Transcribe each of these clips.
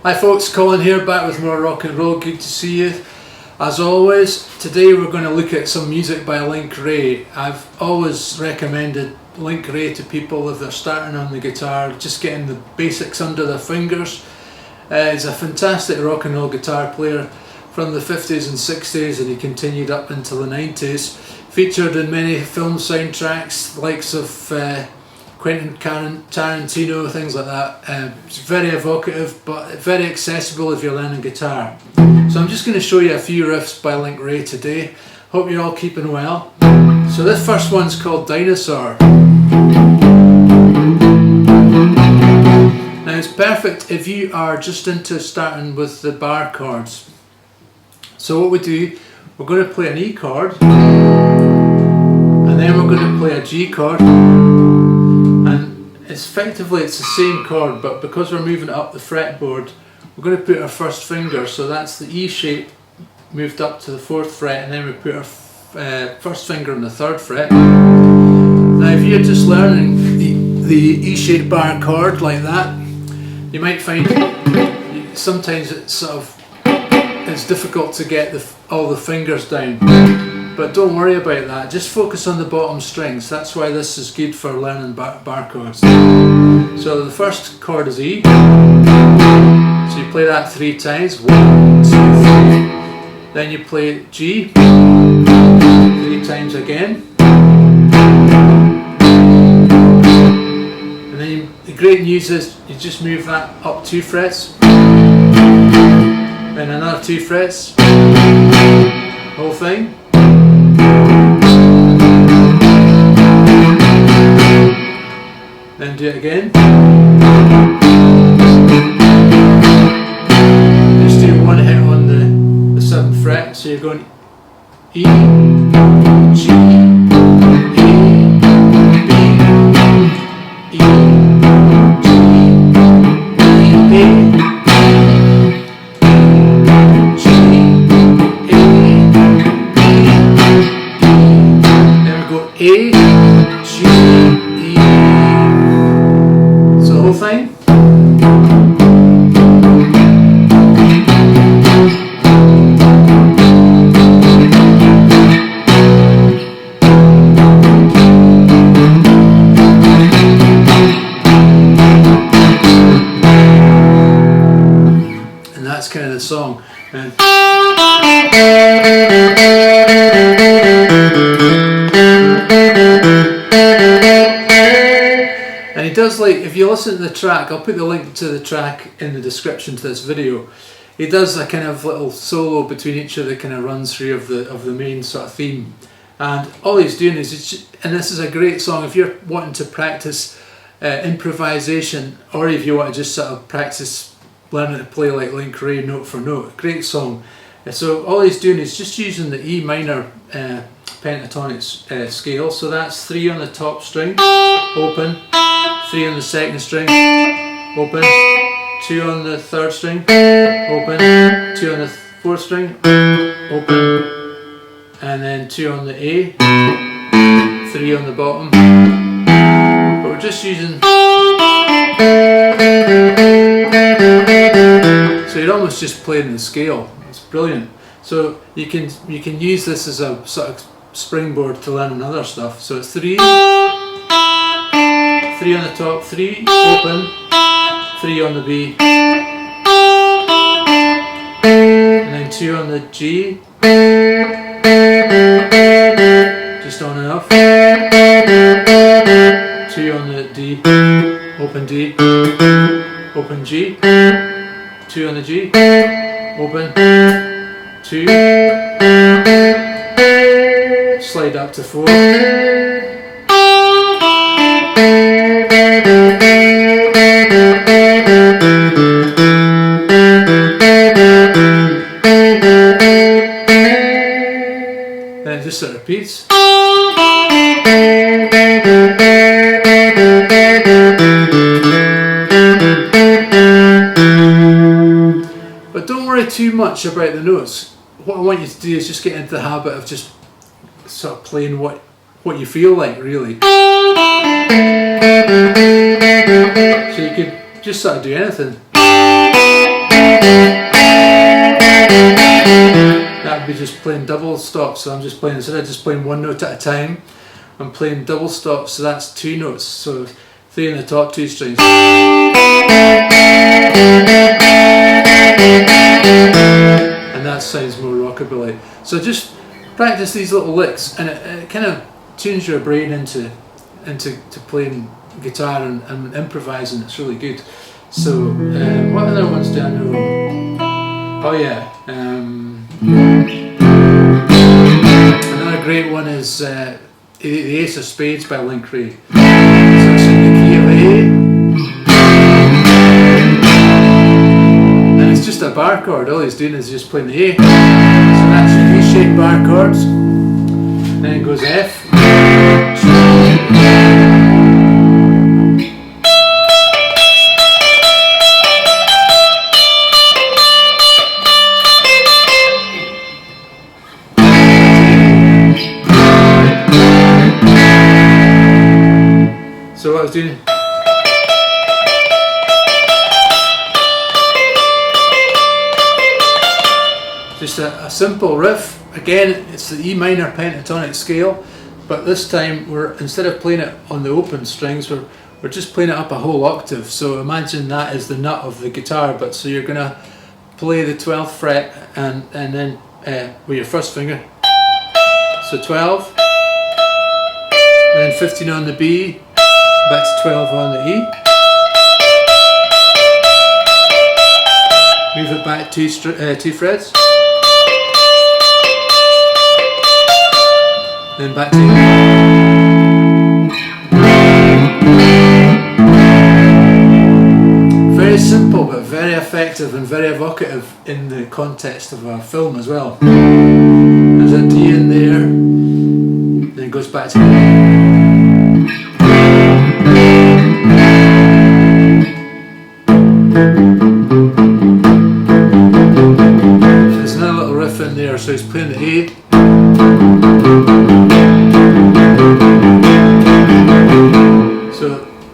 Hi folks, Colin here, back with more rock and roll. Good to see you. As always, today we're going to look at some music by Wray. I've always recommended Wray to people if they're starting on the guitar, just getting the basics under their fingers. He's a fantastic rock and roll guitar player from the 50s and 60s, and he continued up into the 90s. Featured in many film soundtracks, likes of Quentin Tarantino, things like that. It's very evocative, but very accessible if you're learning guitar. So I'm just going to show you a few riffs by Wray today. Hope you're all keeping well. So this first one's called Dinosaur. Now it's perfect if you are just into starting with the bar chords. So what we do, we're going to play an E chord, and then we're going to play a G chord, and it's the same chord, but because we're moving it up the fretboard, we're going to put our first finger, so that's the E shape moved up to the 4th fret, and then we put our first finger on the 3rd fret. Now if you're just learning the E shaped bar chord like that, you might find sometimes it's difficult to get all the fingers down, but don't worry about that. Just focus on the bottom strings. That's why this is good for learning bar chords. So the first chord is E, so you play that 3 times. 1, 2, 3. Then you play G 3 times again, and then the great news is you just move that up 2 frets, then another 2 frets, whole thing. Then do it again. Just do one hit on the 7th fret, so you're going E, G, A, B, E, G, A, A, G, E. So the whole thing. And that's kind of the song. And he does, like, if you listen to the track, I'll put the link to the track in the description to this video. He does a kind of little solo between each of the kind of run through of the main sort of theme. And all he's doing is, and this is a great song if you're wanting to practice improvisation, or if you want to just sort of practice learning to play like Wray note for note. Great song. So all he's doing is just using the E minor pentatonic scale. So that's 3 on the top string, open, 3 on the 2nd string, open, 2 on the 3rd string, open, 2 on the 4th string, open, and then 2 on the A, 3 on the bottom. But we're just using, so you're almost just playing the scale. It's brilliant. So you can use this as a sort of springboard to learning other stuff. So it's 3 on the top, 3, open, 3 on the B, and then 2 on the G, just on and off, 2 on the D, open D, open G, 2 on the G, open, 2, slide up to 4, then it just sort of repeats. But don't worry too much about the notes. What I want you to do is just get into the habit of just sort of playing what you feel like, really. So you could just sort of do anything. That would be just playing double stops, so I'm just playing, instead of just playing one note at a time, I'm playing double stops, so that's 2 notes, so 3 in the top 2 strings. And that sounds more rockabilly. So just practice these little licks, and it kind of tunes your brain into playing guitar and improvising. It's really good. So what other ones do I know? Oh yeah, another great one is the Ace of Spades by Wray. So it's in the key of A, and it's just a bar chord. All he's doing is just playing the A. So that's your V-shaped bar chords. Then it goes F. So what I was doing, just a simple riff. Again, it's the E minor pentatonic scale, but this time instead of playing it on the open strings, we're just playing it up a whole octave. So imagine that is the nut of the guitar, but so you're gonna play the 12th fret and then with your first finger. So 12, and then 15 on the B. Back to 12 on the E. Move it back 2 frets. Then back to E. Very simple but very effective and very evocative in the context of a film as well. There's a D in there, then it goes back to E. There's another little riff in there, so he's playing the A. So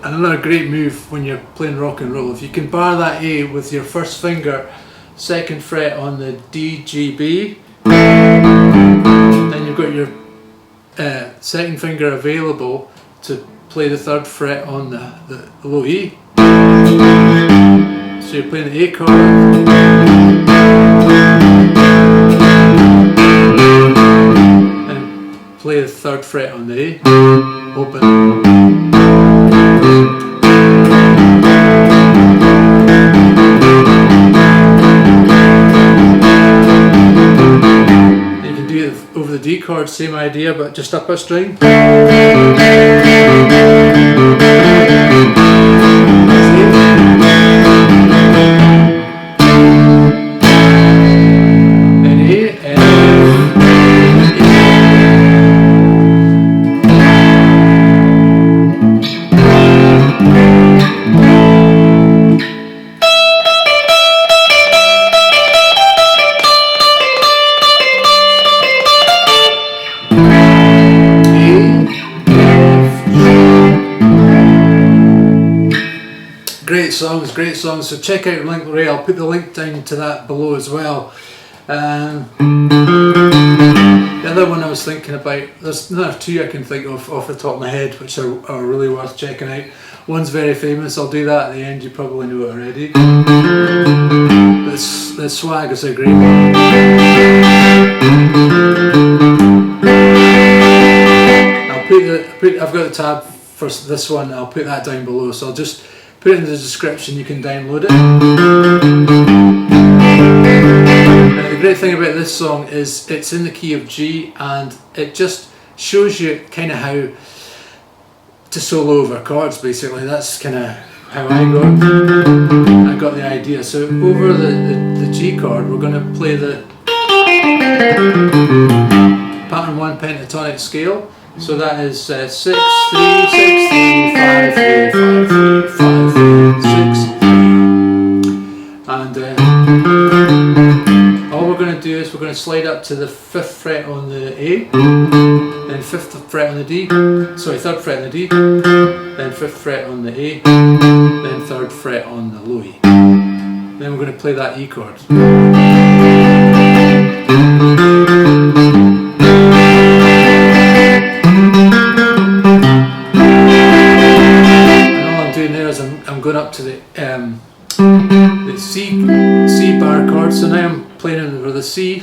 another great move when you're playing rock and roll, if you can bar that A with your first finger, 2nd fret on the D, G, B, then you've got your 2nd finger available to play the 3rd fret on the low E. So you're playing the A chord, and play the 3rd fret on the A, open. You can do it over the D chord, same idea, but just up a string. Great songs, so check out Wray. I'll put the link down to that below as well. The other one I was thinking about, there's another 2 I can think of off the top of my head which are really worth checking out. One's very famous, I'll do that at the end, you probably know it already. The Swag is a great one. I've got the tab for this one, I'll put that down below, so I'll just put it in the description, you can download it. Now, the great thing about this song is it's in the key of G, and it just shows you kind of how to solo over chords basically. That's kind of how I got the idea. So over the G chord we're going to play the pattern 1 pentatonic scale. So that is 6, 3, 6, 3, 5, 3, 5, 3, 5, 3, 6, 3. And all we're going to do is we're going to slide up to the 5th fret on the A, then 5th fret on the D, sorry, 3rd fret on the D, then 5th fret on the A, then 3rd fret on the low E. Then we're we're going to play that E chord. And all I'm doing there is I'm going up to the C bar chord, so now I'm playing with the C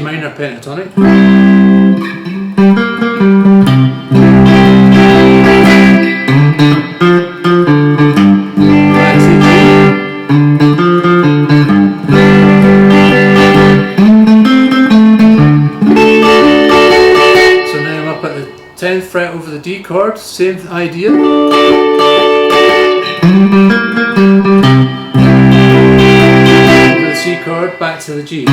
minor pentatonic. Back to G. So now I'm up at the 10th fret over the D chord, same idea. C chord, back to the G.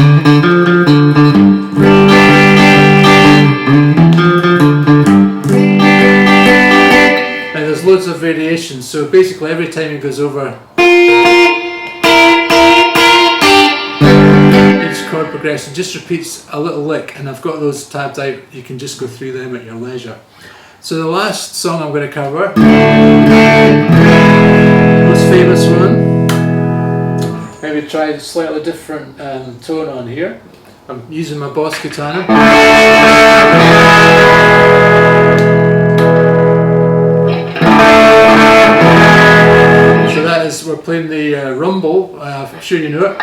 Now there's loads of variations, so basically every time it goes over each chord progression, just repeats a little lick, and I've got those tabbed out. You can just go through them at your leisure. So the last song I'm going to cover, most famous one. Maybe try a slightly different tone on here. I'm using my Boss katana. So that is, we're playing the rumble. I'm sure you know it.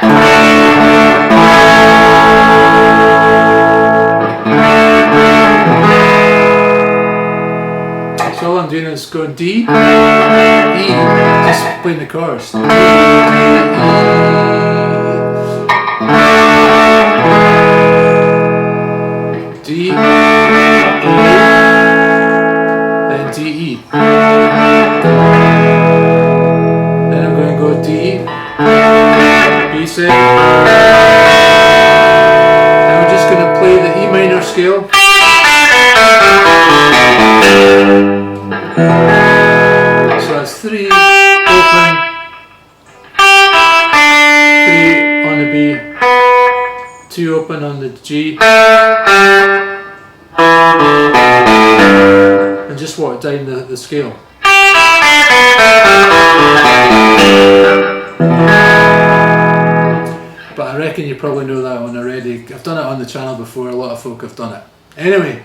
So all I'm doing is going D, E, just playing the chorus. D, E, then D, E. Then I'm going to go D, B7. Then we're just going to play the E minor scale. So that's 3, open, 3 on the B, 2 open on the G, and just walk down the scale. But I reckon you probably know that one already. I've done it on the channel before, a lot of folk have done it. Anyway,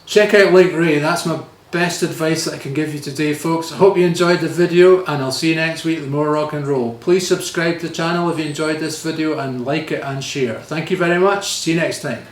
check out Like Wray. That's my best advice that I can give you today, folks. I hope you enjoyed the video, and I'll see you next week with more rock and roll. Please subscribe to the channel if you enjoyed this video, and like it and share. Thank you very much. See you next time.